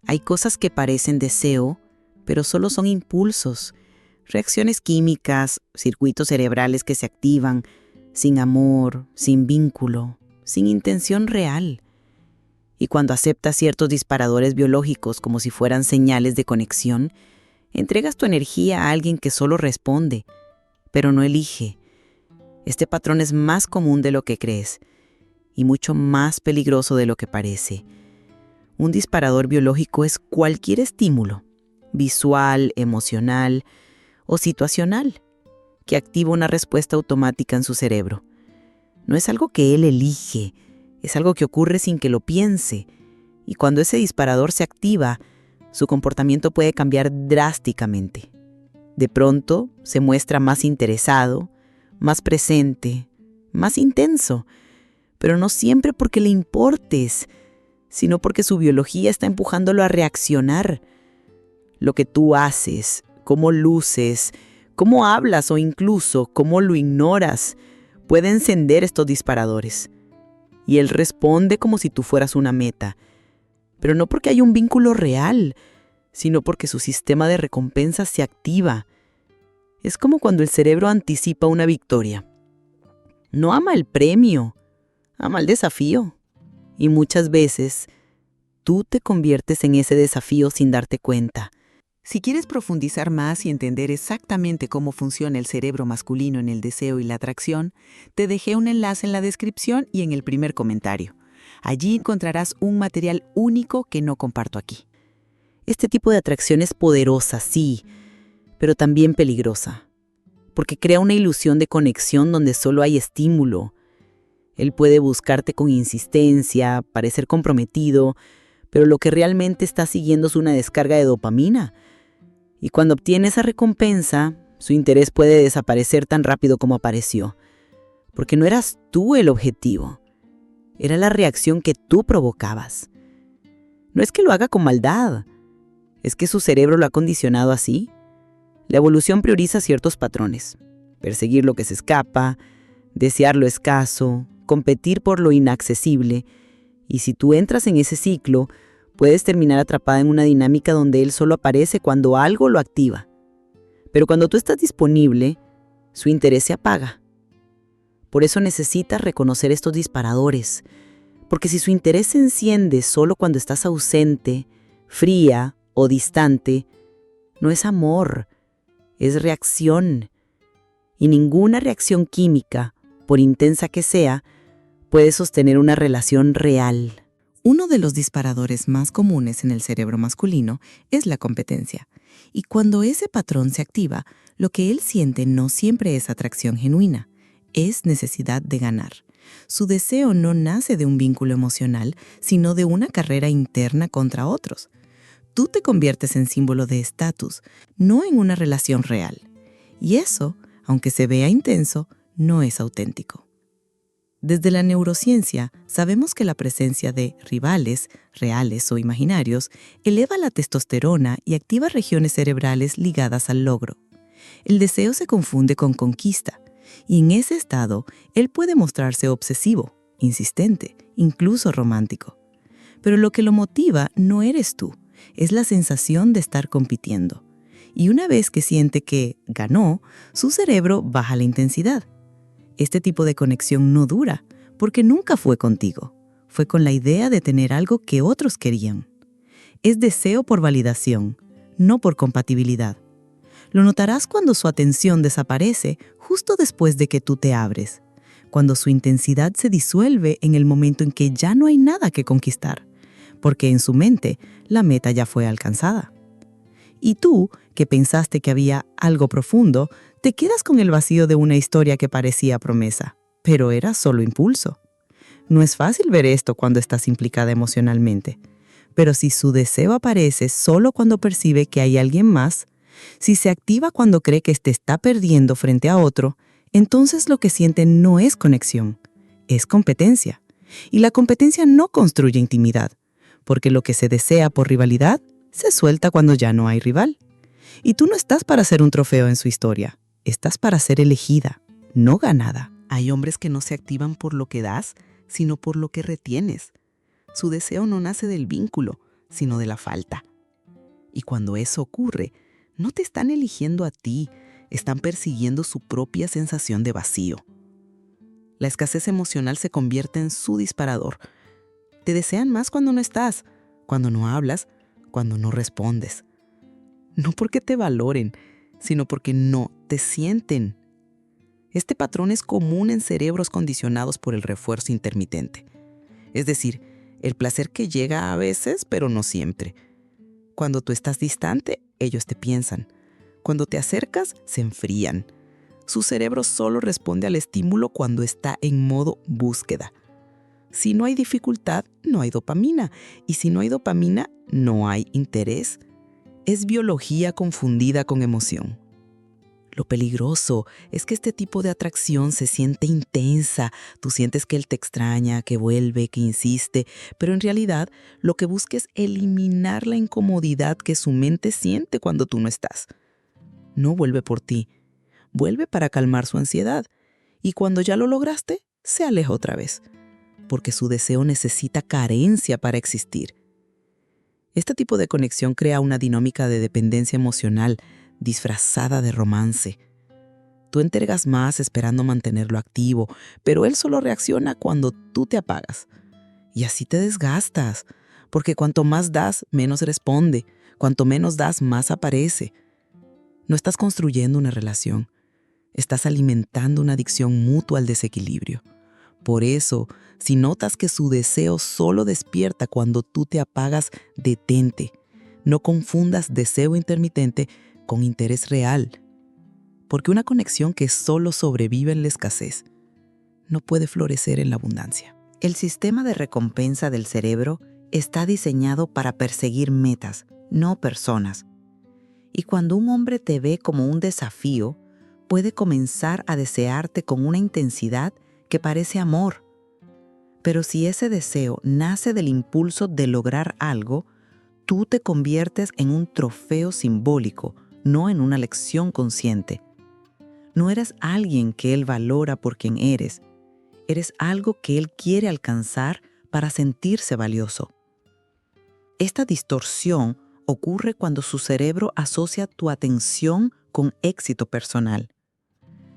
Hay cosas que parecen deseo, pero solo son impulsos, reacciones químicas, circuitos cerebrales que se activan, sin amor, sin vínculo, sin intención real. Y cuando aceptas ciertos disparadores biológicos como si fueran señales de conexión, entregas tu energía a alguien que solo responde, pero no elige. Este patrón es más común de lo que crees y mucho más peligroso de lo que parece. Un disparador biológico es cualquier estímulo, visual, emocional o situacional, que activa una respuesta automática en su cerebro. No es algo que él elige, es algo que ocurre sin que lo piense, y cuando ese disparador se activa, su comportamiento puede cambiar drásticamente. De pronto se muestra más interesado, más presente, más intenso, pero no siempre porque le importes, sino porque su biología está empujándolo a reaccionar. Lo que tú haces, cómo luces, cómo hablas o incluso cómo lo ignoras, puede encender estos disparadores. Y él responde como si tú fueras una meta, pero no porque hay un vínculo real, sino porque su sistema de recompensa se activa. Es como cuando el cerebro anticipa una victoria. No ama el premio, ama el desafío. Y muchas veces tú te conviertes en ese desafío sin darte cuenta. Si quieres profundizar más y entender exactamente cómo funciona el cerebro masculino en el deseo y la atracción, te dejé un enlace en la descripción y en el primer comentario. Allí encontrarás un material único que no comparto aquí. Este tipo de atracción es poderosa, sí, pero también peligrosa, porque crea una ilusión de conexión donde solo hay estímulo. Él puede buscarte con insistencia, parecer comprometido, pero lo que realmente está siguiendo es una descarga de dopamina. Y cuando obtiene esa recompensa, su interés puede desaparecer tan rápido como apareció, porque no eras tú el objetivo, era la reacción que tú provocabas. No es que lo haga con maldad, es que su cerebro lo ha condicionado así. La evolución prioriza ciertos patrones: perseguir lo que se escapa, desear lo escaso, competir por lo inaccesible, y si tú entras en ese ciclo, puedes terminar atrapada en una dinámica donde él solo aparece cuando algo lo activa. Pero cuando tú estás disponible, su interés se apaga. Por eso necesitas reconocer estos disparadores, porque si su interés se enciende solo cuando estás ausente, fría o distante, no es amor, es reacción. Y ninguna reacción química, por intensa que sea, puede sostener una relación real. Uno de los disparadores más comunes en el cerebro masculino es la competencia. Y cuando ese patrón se activa, lo que él siente no siempre es atracción genuina, es necesidad de ganar. Su deseo no nace de un vínculo emocional, sino de una carrera interna contra otros. Tú te conviertes en símbolo de estatus, no en una relación real. Y eso, aunque se vea intenso, no es auténtico. Desde la neurociencia, sabemos que la presencia de rivales, reales o imaginarios, eleva la testosterona y activa regiones cerebrales ligadas al logro. El deseo se confunde con conquista, y en ese estado, él puede mostrarse obsesivo, insistente, incluso romántico. Pero lo que lo motiva no eres tú, es la sensación de estar compitiendo. Y una vez que siente que ganó, su cerebro baja la intensidad. Este tipo de conexión no dura, porque nunca fue contigo. Fue con la idea de tener algo que otros querían. Es deseo por validación, no por compatibilidad. Lo notarás cuando su atención desaparece justo después de que tú te abres, cuando su intensidad se disuelve en el momento en que ya no hay nada que conquistar, porque en su mente la meta ya fue alcanzada. Y tú, que pensaste que había algo profundo, te quedas con el vacío de una historia que parecía promesa, pero era solo impulso. No es fácil ver esto cuando estás implicada emocionalmente, pero si su deseo aparece solo cuando percibe que hay alguien más, si se activa cuando cree que te está perdiendo frente a otro, entonces lo que siente no es conexión, es competencia. Y la competencia no construye intimidad, porque lo que se desea por rivalidad se suelta cuando ya no hay rival. Y tú no estás para ser un trofeo en su historia, estás para ser elegida, no ganada. Hay hombres que no se activan por lo que das, sino por lo que retienes. Su deseo no nace del vínculo, sino de la falta. Y cuando eso ocurre, no te están eligiendo a ti, están persiguiendo su propia sensación de vacío. La escasez emocional se convierte en su disparador. Te desean más cuando no estás, cuando no hablas, cuando no respondes. No porque te valoren, sino porque no te sienten. Este patrón es común en cerebros condicionados por el refuerzo intermitente. Es decir, el placer que llega a veces, pero no siempre. Cuando tú estás distante, ellos te piensan. Cuando te acercas, se enfrían. Su cerebro solo responde al estímulo cuando está en modo búsqueda. Si no hay dificultad, no hay dopamina. Y si no hay dopamina, no hay interés. Es biología confundida con emoción. Lo peligroso es que este tipo de atracción se siente intensa. Tú sientes que él te extraña, que vuelve, que insiste, pero en realidad lo que busca es eliminar la incomodidad que su mente siente cuando tú no estás. No vuelve por ti, vuelve para calmar su ansiedad. Y cuando ya lo lograste, se aleja otra vez, porque su deseo necesita carencia para existir. Este tipo de conexión crea una dinámica de dependencia emocional disfrazada de romance. Tú entregas más esperando mantenerlo activo, pero él solo reacciona cuando tú te apagas. Y así te desgastas, porque cuanto más das, menos responde. Cuanto menos das, más aparece. No estás construyendo una relación, estás alimentando una adicción mutua al desequilibrio. Por eso, si notas que su deseo solo despierta cuando tú te apagas, detente. No confundas deseo intermitente con interés real, porque una conexión que solo sobrevive en la escasez no puede florecer en la abundancia. El sistema de recompensa del cerebro está diseñado para perseguir metas, no personas. Y cuando un hombre te ve como un desafío, puede comenzar a desearte con una intensidad que parece amor. Pero si ese deseo nace del impulso de lograr algo, tú te conviertes en un trofeo simbólico, no en una lección consciente. No eres alguien que él valora por quien eres. Eres algo que él quiere alcanzar para sentirse valioso. Esta distorsión ocurre cuando su cerebro asocia tu atención con éxito personal.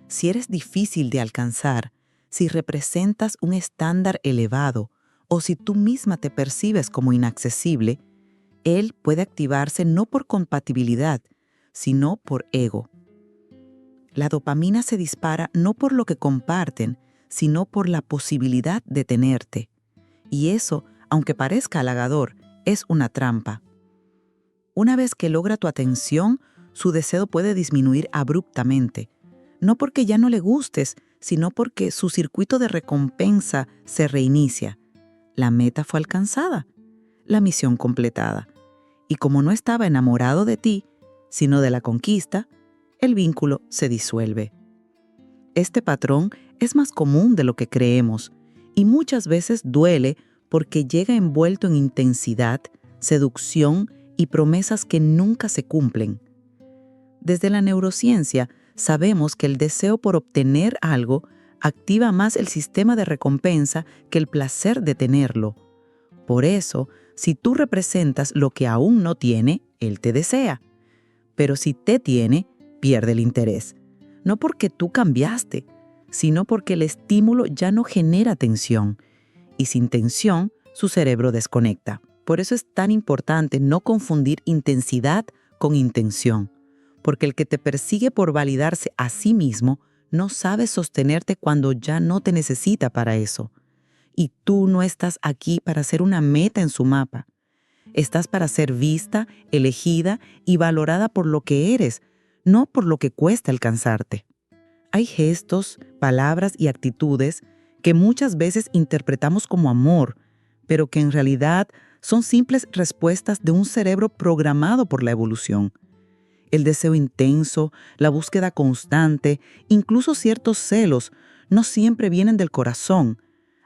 Si eres difícil de alcanzar, si representas un estándar elevado o si tú misma te percibes como inaccesible, él puede activarse no por compatibilidad, sino por ego. La dopamina se dispara no por lo que comparten, sino por la posibilidad de tenerte. Y eso, aunque parezca halagador, es una trampa. Una vez que logra tu atención, su deseo puede disminuir abruptamente, no porque ya no le gustes, sino porque su circuito de recompensa se reinicia. La meta fue alcanzada, la misión completada. Y como no estaba enamorado de ti, sino de la conquista, el vínculo se disuelve. Este patrón es más común de lo que creemos y muchas veces duele porque llega envuelto en intensidad, seducción y promesas que nunca se cumplen. Desde la neurociencia sabemos que el deseo por obtener algo activa más el sistema de recompensa que el placer de tenerlo. Por eso, si tú representas lo que aún no tiene, él te desea. Pero si te tiene, pierde el interés. No porque tú cambiaste, sino porque el estímulo ya no genera tensión. Y sin tensión, su cerebro desconecta. Por eso es tan importante no confundir intensidad con intención. Porque el que te persigue por validarse a sí mismo no sabe sostenerte cuando ya no te necesita para eso. Y tú no estás aquí para ser una meta en su mapa. Estás para ser vista, elegida y valorada por lo que eres, no por lo que cuesta alcanzarte. Hay gestos, palabras y actitudes que muchas veces interpretamos como amor, pero que en realidad son simples respuestas de un cerebro programado por la evolución. El deseo intenso, la búsqueda constante, incluso ciertos celos, no siempre vienen del corazón.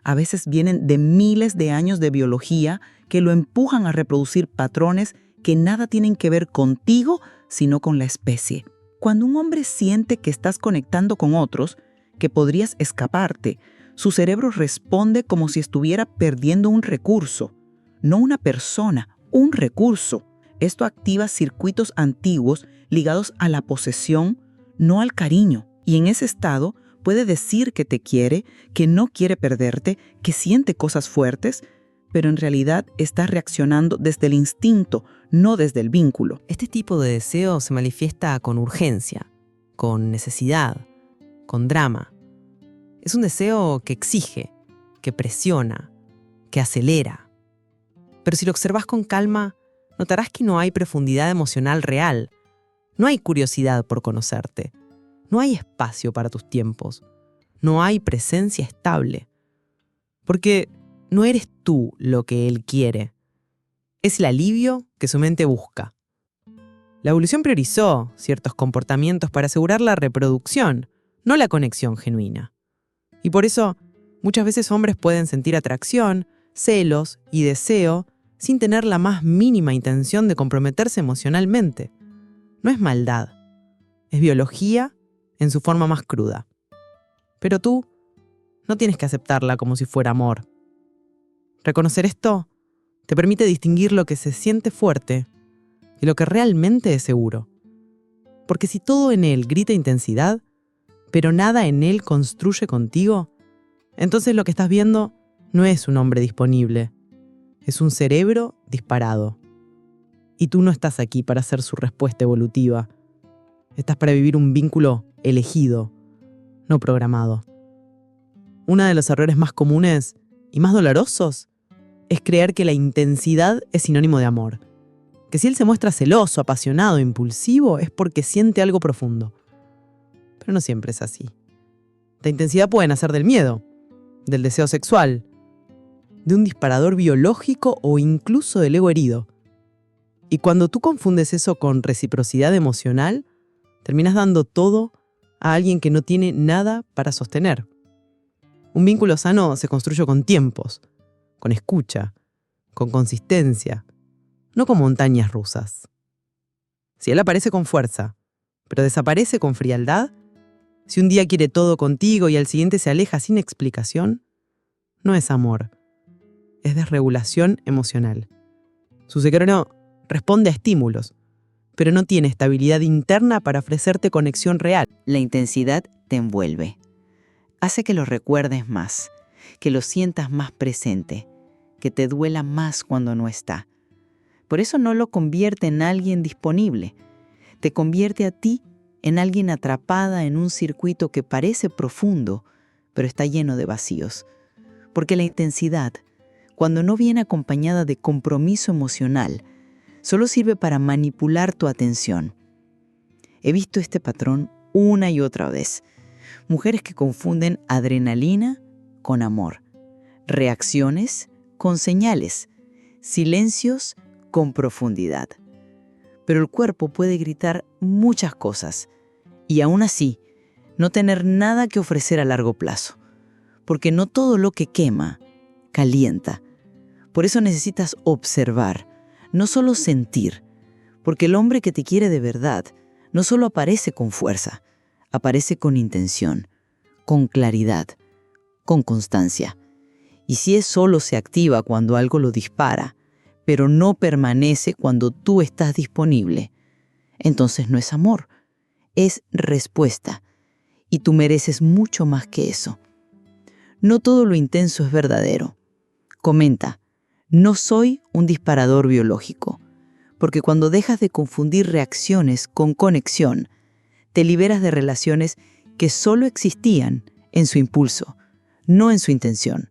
A veces vienen de miles de años de biología que lo empujan a reproducir patrones que nada tienen que ver contigo, sino con la especie. Cuando un hombre siente que estás conectando con otros, que podrías escaparte, su cerebro responde como si estuviera perdiendo un recurso, no una persona, un recurso. Esto activa circuitos antiguos ligados a la posesión, no al cariño. Y en ese estado puede decir que te quiere, que no quiere perderte, que siente cosas fuertes, pero en realidad está reaccionando desde el instinto, no desde el vínculo. Este tipo de deseo se manifiesta con urgencia, con necesidad, con drama. Es un deseo que exige, que presiona, que acelera. Pero si lo observas con calma, notarás que no hay profundidad emocional real. No hay curiosidad por conocerte. No hay espacio para tus tiempos. No hay presencia estable. Porque no eres tú lo que él quiere. Es el alivio que su mente busca. La evolución priorizó ciertos comportamientos para asegurar la reproducción, no la conexión genuina. Y por eso, muchas veces hombres pueden sentir atracción, celos y deseo sin tener la más mínima intención de comprometerse emocionalmente. No es maldad, es biología en su forma más cruda. Pero tú no tienes que aceptarla como si fuera amor. Reconocer esto te permite distinguir lo que se siente fuerte de lo que realmente es seguro. Porque si todo en él grita intensidad, pero nada en él construye contigo, entonces lo que estás viendo no es un hombre disponible, es un cerebro disparado. Y tú no estás aquí para ser su respuesta evolutiva. Estás para vivir un vínculo elegido, no programado. Uno de los errores más comunes y más dolorosos es creer que la intensidad es sinónimo de amor. Que si él se muestra celoso, apasionado, impulsivo, es porque siente algo profundo. Pero no siempre es así. La intensidad puede nacer del miedo, del deseo sexual, de un disparador biológico o incluso del ego herido. Y cuando tú confundes eso con reciprocidad emocional, terminas dando todo a alguien que no tiene nada para sostener. Un vínculo sano se construye con tiempos, con escucha, con consistencia, no con montañas rusas. Si él aparece con fuerza, pero desaparece con frialdad, si un día quiere todo contigo y al siguiente se aleja sin explicación, no es amor, es desregulación emocional. Su cerebro responde a estímulos, pero no tiene estabilidad interna para ofrecerte conexión real. La intensidad te envuelve. Hace que lo recuerdes más, que lo sientas más presente, que te duela más cuando no está. Por eso no lo convierte en alguien disponible. Te convierte a ti en alguien atrapada en un circuito que parece profundo, pero está lleno de vacíos. Porque la intensidad, cuando no viene acompañada de compromiso emocional, solo sirve para manipular tu atención. He visto este patrón una y otra vez. Mujeres que confunden adrenalina con amor, reacciones con señales, silencios con profundidad. Pero el cuerpo puede gritar muchas cosas y aún así no tener nada que ofrecer a largo plazo, porque no todo lo que quema calienta. Por eso necesitas observar, no solo sentir, porque el hombre que te quiere de verdad no solo aparece con fuerza, aparece con intención, con claridad, con constancia. Y si es solo se activa cuando algo lo dispara, pero no permanece cuando tú estás disponible, entonces no es amor, es respuesta. Y tú mereces mucho más que eso. No todo lo intenso es verdadero. Comenta, no soy un disparador biológico, porque cuando dejas de confundir reacciones con conexión, te liberas de relaciones que solo existían en su impulso, no en su intención.